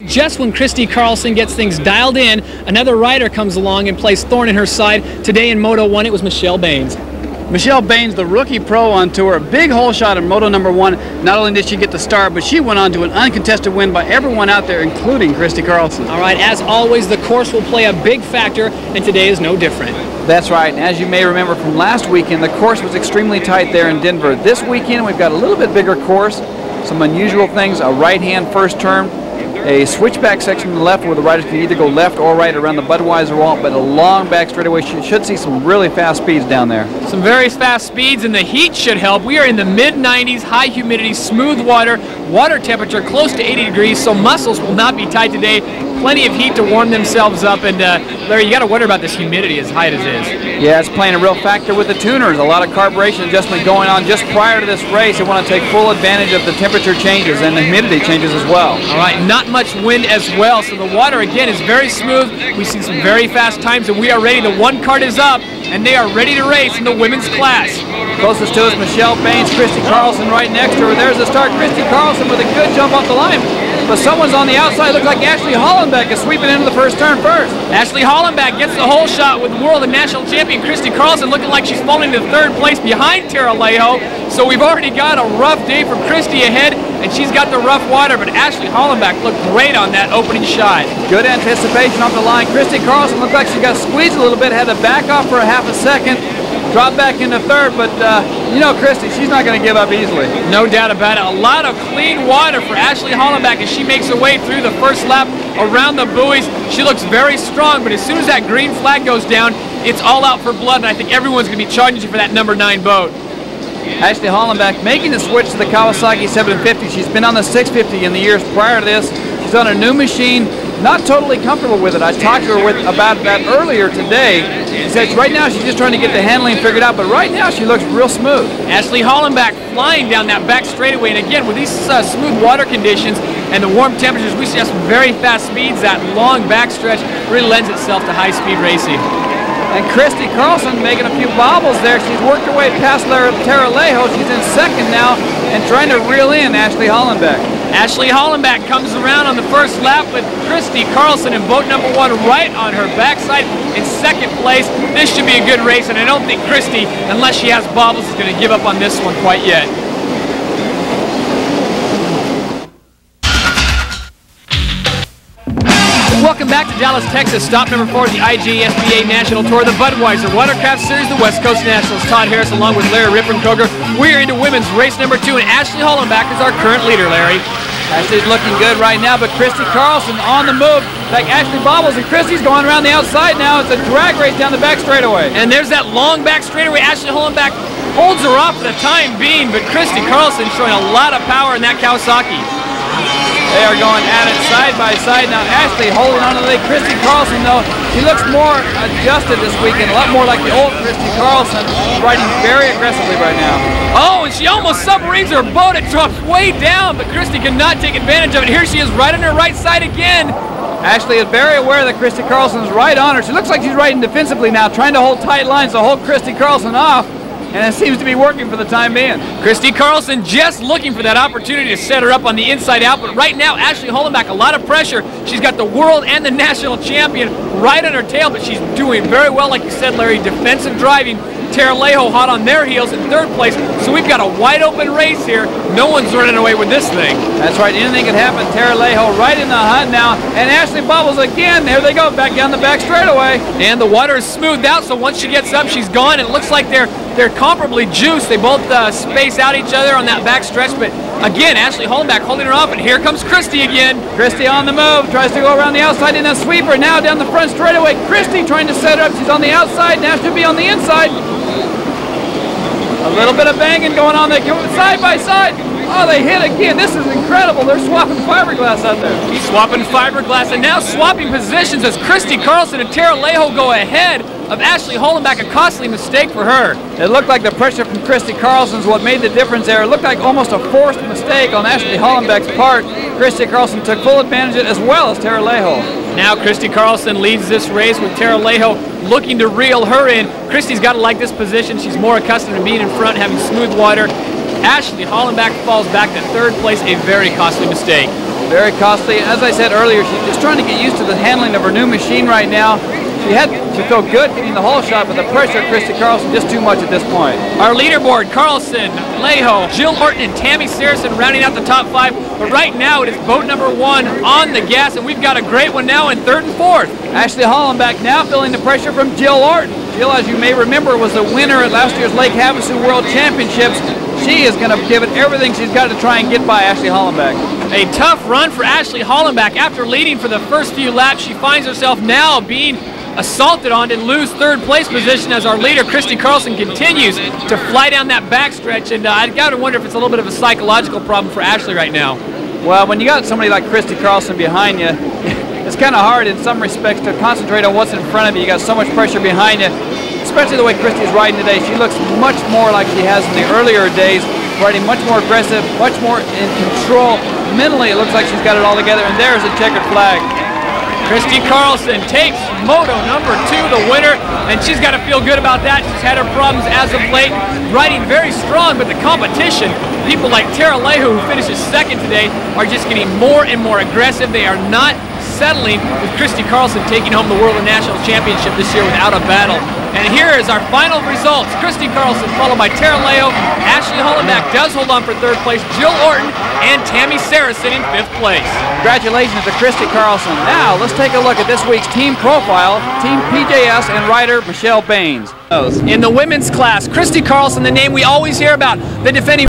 Just when Christy Carlson gets things dialed in, another rider comes along and plays thorn in her side. Today in Moto 1, it was Michelle Baines. Michelle Baines, the rookie pro on tour, big hole shot in Moto number 1. Not only did she get the start, but she went on to an uncontested win by everyone out there, including Christy Carlson. All right, as always, the course will play a big factor, and today is no different. That's right, and as you may remember from last weekend, the course was extremely tight there in Denver. This weekend, we've got a little bit bigger course, some unusual things, a right-hand first turn, a switchback section on the left where the riders can either go left or right around the Budweiser wall, but a long back straightaway. Should see some really fast speeds down there. Some very fast speeds, and the heat should help. We are in the mid-90s, high humidity, smooth water, water temperature close to 80 degrees, so muscles will not be tight today. Plenty of heat to warm themselves up, and Larry, you got to wonder about this humidity as high as it is. Yeah, it's playing a real factor with the tuners. A lot of carburation adjustment going on just prior to this race. They want to take full advantage of the temperature changes and the humidity changes as well. All right, not much wind as well, so the water again is very smooth. We see some very fast times, and we are ready. The one cart is up, and they are ready to race in the women's class. Closest to us, Michelle Baines, Christy Carlson right next to her. There's the start. Christy Carlson with a good jump off the line. But someone's on the outside. Looks like Ashley Hollenbeck is sweeping into the first turn first. Ashley Hollenbeck gets the hole shot with world and national champion Christy Carlson, looking like she's falling to third place behind Tara Lejo. So we've already got a rough day for Christy ahead, and she's got the rough water, but Ashley Hollenbeck looked great on that opening shot. Good anticipation off the line. Christy Carlson looked like she got squeezed a little bit, had to back off for a half a second. Drop back into third, but you know Christy, she's not going to give up easily. No doubt about it. A lot of clean water for Ashley Hollenbeck as she makes her way through the first lap around the buoys. She looks very strong, but as soon as that green flag goes down, it's all out for blood, and I think everyone's going to be charging for that number 9 boat. Ashley Hollenbeck making the switch to the Kawasaki 750. She's been on the 650 in the years prior to this. She's on a new machine, not totally comfortable with it. I talked to her about that earlier today. She said right now she's just trying to get the handling figured out, but right now she looks real smooth. Ashley Hollenbeck flying down that back straightaway, and again with these smooth water conditions and the warm temperatures, we see some very fast speeds. That long backstretch really lends itself to high-speed racing. And Christy Carlson making a few bobbles there. She's worked her way past Tara Lejo. She's in second now and trying to reel in Ashley Hollenbeck. Ashley Hollenbeck comes around on the first lap with Christy Carlson in boat number 1 right on her backside in second place. This should be a good race, and I don't think Christy, unless she has bobbles, is going to give up on this one quite yet. Welcome back to Dallas, Texas. Stop number 4 of the IJSBA National Tour, the Budweiser Watercraft Series, the West Coast Nationals. Todd Harris along with Larry Rippenkroger. We are into women's race number 2, and Ashley Hollenbeck is our current leader, Larry. Ashley's looking good right now, but Christy Carlson on the move. Like Ashley bobbles, and Christy's going around the outside now. It's a drag race down the back straightaway. And there's that long back straightaway. Ashley Hollenbeck holds her off for the time being, but Christy Carlson showing a lot of power in that Kawasaki. They are going at it side by side now. Ashley holding on to the lead. Christy Carlson, though, she looks more adjusted this weekend, a lot more like the old Christy Carlson, riding very aggressively right now. Oh, and she almost submarines her boat. It drops way down, but Christy cannot take advantage of it. Here she is right on her right side again. Ashley is very aware that Christy Carlson is right on her. She looks like she's riding defensively now, trying to hold tight lines to hold Christy Carlson off. And it seems to be working for the time being. Christy Carlson just looking for that opportunity to set her up on the inside out, but right now Ashley Hollenbeck, a lot of pressure. She's got the world and the national champion right on her tail, but she's doing very well, like you said, Larry, defensive driving. Tara Lejo hot on their heels in third place, so we've got a wide open race here. No one's running away with this thing. That's right, anything can happen. Tara Lejo right in the hunt now, and Ashley bobbles again. There they go, back down the back straightaway. And the water is smoothed out, so once she gets up, she's gone. It looks like they're comparably juiced. They both space out each other on that back stretch, but again, Ashley Hollenbeck holding her off, and here comes Christy again. Christy on the move, tries to go around the outside in a sweeper, now down the front straightaway. Christy trying to set her up, she's on the outside, now she'll be on the inside. A little bit of banging going on. They go side by side. Oh, they hit again. This is incredible. They're swapping fiberglass out there. He's swapping fiberglass and now swapping positions as Christy Carlson and Tara Lejo go ahead of Ashley Hollenbeck. A costly mistake for her. It looked like the pressure from Christy Carlson's what made the difference there. It looked like almost a forced mistake on Ashley Hollenbeck's part. Christy Carlson took full advantage of it, as well as Tara Lejo. Now Christy Carlson leads this race with Tara Lejo looking to reel her in. Christy's got to like this position. She's more accustomed to being in front, having smooth water. Ashley Hollenbeck falls back to third place, a very costly mistake. Very costly. As I said earlier, she's just trying to get used to the handling of her new machine right now. She felt good getting the hole shot, but the pressure of Christy Carlson just too much at this point. Our leaderboard, Carlson, Lejo, Jill Orton, and Tammy Saracen rounding out the top 5. But right now it is boat number 1 on the gas, and we've got a great one now in 3rd and 4th. Ashley Hollenbeck now feeling the pressure from Jill Orton. Jill, as you may remember, was the winner at last year's Lake Havasu World Championships. She is going to give it everything she's got to try and get by Ashley Hollenbeck. A tough run for Ashley Hollenbeck. After leading for the first few laps, she finds herself now being assaulted on and lose 3rd place position as our leader, Christy Carlson, continues to fly down that backstretch. And I got to wonder if it's a little bit of a psychological problem for Ashley right now. Well, when you got somebody like Christy Carlson behind you, it's kind of hard in some respects to concentrate on what's in front of you. You got so much pressure behind you, especially the way Christy's riding today. She looks much more like she has in the earlier days, riding much more aggressive, much more in control. Mentally, it looks like she's got it all together, and there's a checkered flag. Christy Carlson takes Moto number 2, the winner, and she's got to feel good about that. She's had her problems as of late, riding very strong, but the competition, people like Tara Lejo, who finishes 2nd today, are just getting more and more aggressive. They are not settling with Christy Carlson taking home the World and National Championship this year without a battle. And here is our final results. Christy Carlson followed by Tara Lejo. Ashley Hollenbeck does hold on for 3rd place. Jill Orton and Tammy Saracen in 5th place. Congratulations to Christy Carlson. Now let's take a look at this week's team profile. Team PJS and rider Michelle Baines. In the women's class, Christy Carlson, the name we always hear about, the defending